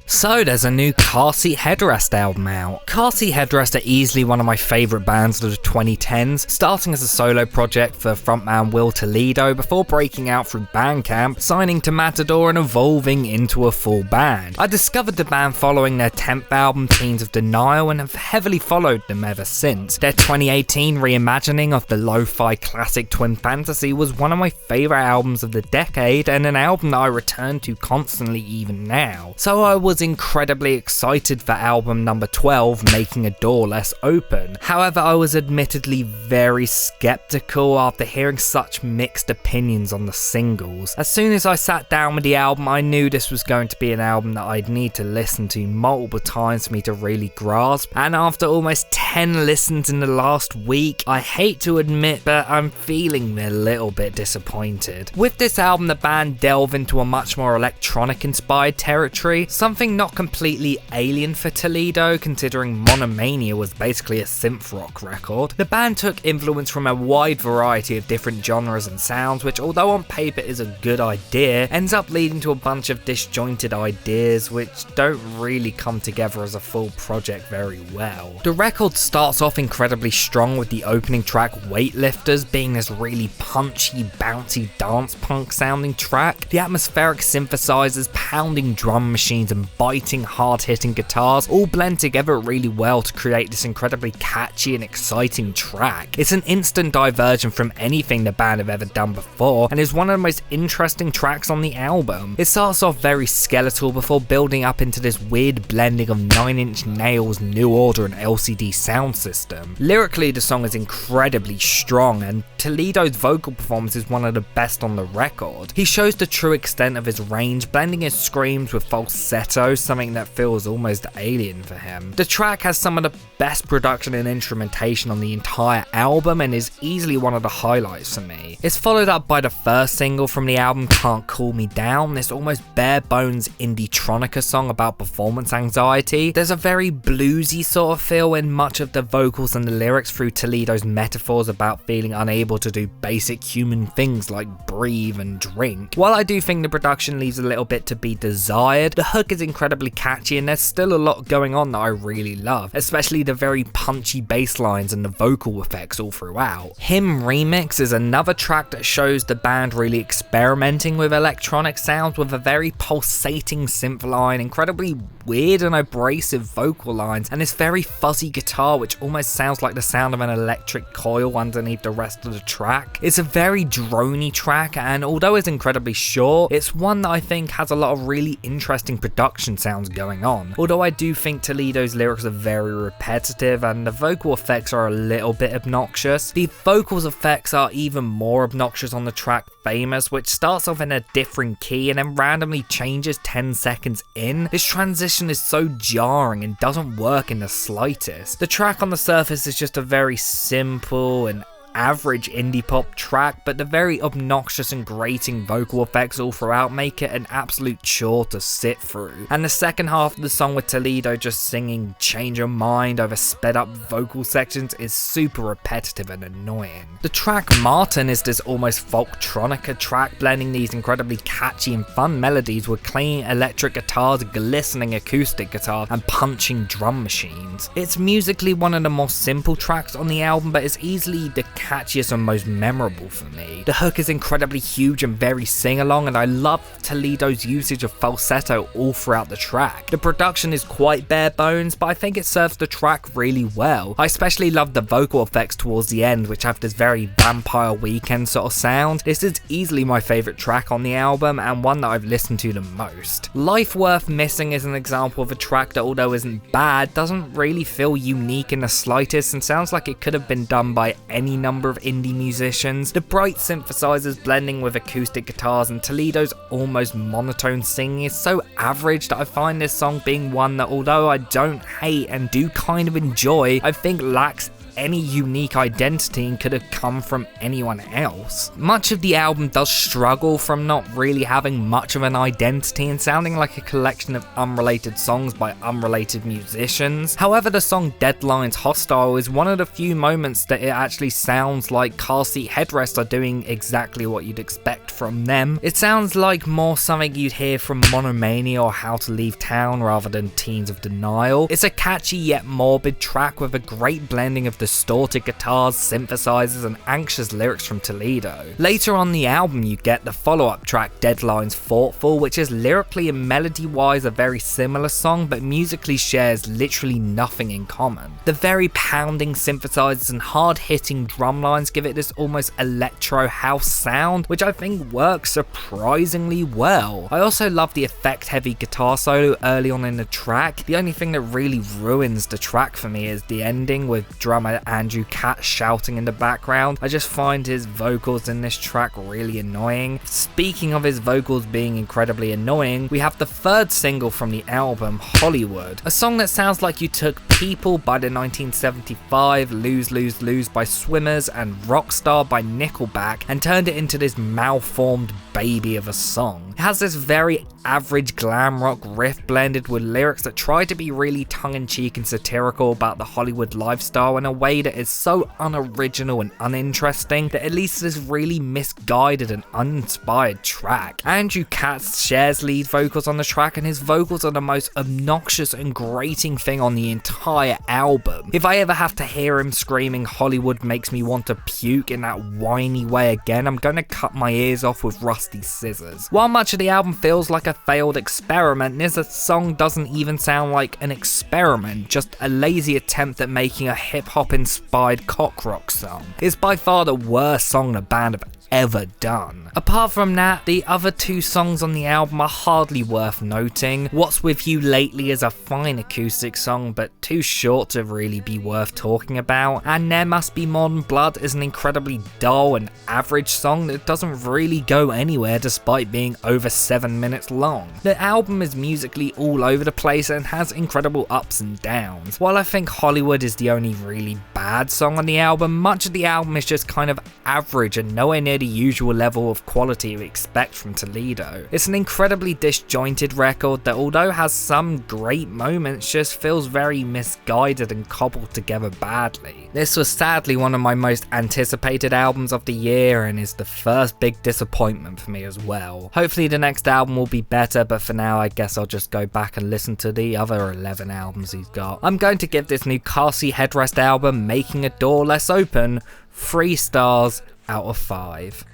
So there's a new Car Seat Headrest album out. Car Seat Headrest are easily one of my favourite bands of the 2010s, starting as a solo project for frontman Will Toledo before breaking out through Bandcamp, signing to Matador and evolving into a full band. I discovered the band following their 10th album Teens of Denial and have heavily followed them ever since. Their 2018 reimagining of the lo-fi classic Twin Fantasy was one of my favourite albums of the decade and an album that I return to constantly even now. So I was incredibly excited for album number 12, Making a Door Less Open. However, I was admittedly very skeptical after hearing such mixed opinions on the singles. As soon as I sat down with the album, I knew this was going to be an album that I'd need to listen to multiple times for me to really grasp, and after almost 10 listens in the last week, I hate to admit, but I'm feeling a little bit disappointed. With this album, the band delve into a much more electronic inspired territory, something not completely alien for Toledo considering Monomania was basically a synth rock record. The band took influence from a wide variety of different genres and sounds, which although on paper is a good idea, ends up leading to a bunch of disjointed ideas which don't really come together as a full project very well. The record starts off incredibly strong with the opening track Weightlifters being this really punchy, bouncy dance punk sounding track. The atmospheric synthesizers, pounding drum machines and biting, hard-hitting guitars all blend together really well to create this incredibly catchy and exciting track. It's an instant diversion from anything the band have ever done before, and is one of the most interesting tracks on the album. It starts off very skeletal before building up into this weird blending of Nine Inch Nails, New Order and LCD sound system. Lyrically, the song is incredibly strong, and Toledo's vocal performance is one of the best on the record. He shows the true extent of his range, blending his screams with falsetto, something that feels almost alien for him. The track has some of the best production and instrumentation on the entire album and is easily one of the highlights for me. It's followed up by the first single from the album, Can't Cool Me Down, this almost bare bones indie-tronica song about performance anxiety. There's a very bluesy sort of feel in much of the vocals and the lyrics through Toledo's metaphors about feeling unable to do basic human things like breathe and drink. While I do think the production leaves a little bit to be desired, the hook is incredibly catchy and there's still a lot going on that I really love, especially the very punchy bass lines and the vocal effects all throughout. Him Remix is another track that shows the band really experimenting with electronic sounds with a very pulsating synth line, incredibly weird and abrasive vocal lines, and this very fuzzy guitar which almost sounds like the sound of an electric coil underneath the rest of the track. It's a very drony track, and although it's incredibly short, it's one that I think has a lot of really interesting production sounds going on. Although I do think Toledo's lyrics are very repetitive and the vocal effects are a little bit obnoxious. The vocals effects are even more obnoxious on the track Famous, which starts off in a different key and then randomly changes 10 seconds in. This transition is so jarring and doesn't work in the slightest. The track on the surface is just a very simple and average indie pop track, but the very obnoxious and grating vocal effects all throughout make it an absolute chore to sit through. And the second half of the song with Toledo just singing Change Your Mind over sped up vocal sections is super repetitive and annoying. The track Martin is this almost folktronica track blending these incredibly catchy and fun melodies with clean electric guitars, glistening acoustic guitars and punching drum machines. It's musically one of the more simple tracks on the album, but it's easily the catchiest and most memorable for me. The hook is incredibly huge and very sing-along, and I love Toledo's usage of falsetto all throughout the track. The production is quite bare bones, but I think it serves the track really well. I especially love the vocal effects towards the end, which have this very Vampire Weekend sort of sound. This is easily my favourite track on the album and one that I've listened to the most. Life Worth Missing is an example of a track that, although isn't bad, doesn't really feel unique in the slightest and sounds like it could have been done by any number of indie musicians. The bright synthesizers blending with acoustic guitars and Toledo's almost monotone singing is so average that I find this song being one that, although I don't hate and do kind of enjoy, I think lacks any unique identity and could have come from anyone else. Much of the album does struggle from not really having much of an identity and sounding like a collection of unrelated songs by unrelated musicians. However, the song Deadline's Hostile is one of the few moments that it actually sounds like Car Seat Headrest are doing exactly what you'd expect from them. It sounds like more something you'd hear from Monomania or How to Leave Town rather than Teens of Denial. It's a catchy yet morbid track with a great blending of distorted guitars, synthesizers, and anxious lyrics from Toledo. Later on the album you get the follow-up track Deadline's Thoughtful, which is lyrically and melody-wise a very similar song, but musically shares literally nothing in common. The very pounding synthesizers and hard-hitting drum lines give it this almost electro house sound, which I think works surprisingly well. I also love the effect-heavy guitar solo early on in the track. The only thing that really ruins the track for me is the ending with drummer Andrew Katz shouting in the background. I just find his vocals in this track really annoying. Speaking of his vocals being incredibly annoying, we have the third single from the album, Hollywood, a song that sounds like you took People by the 1975, Lose Lose Lose by Swimmers, and Rockstar by Nickelback and turned it into this malformed baby of a song. It has this very average glam rock riff blended with lyrics that try to be really tongue-in-cheek and satirical about the Hollywood lifestyle in a way that is so unoriginal and uninteresting that at least this really misguided and uninspired track. Andrew Katz shares lead vocals on the track, and his vocals are the most obnoxious and grating thing on the entire album. If I ever have to hear him screaming Hollywood makes me want to puke in that whiny way again, I'm gonna cut my ears off with rusty scissors. While much of the album feels like a failed experiment, this song doesn't even sound like an experiment, just a lazy attempt at making a hip-hop inspired cock rock song. It's by far the worst song the band have ever done. Apart from that, the other two songs on the album are hardly worth noting. What's With You Lately is a fine acoustic song, but too short to really be worth talking about, and There Must Be Modern Blood is an incredibly dull and average song that doesn't really go anywhere despite being over 7 minutes long. The album is musically all over the place and has incredible ups and downs. While I think Hollywood is the only really bad song on the album, much of the album is just kind of average and nowhere near the usual level of quality we expect from Toledo. It's an incredibly disjointed record that, although has some great moments, just feels very misguided and cobbled together badly. This was sadly one of my most anticipated albums of the year and is the first big disappointment for me as well. Hopefully the next album will be better, but for now I guess I'll just go back and listen to the other 11 albums he's got. I'm going to give this new Car Seat Headrest album, Making a Door Less Open, 3 stars out of 5.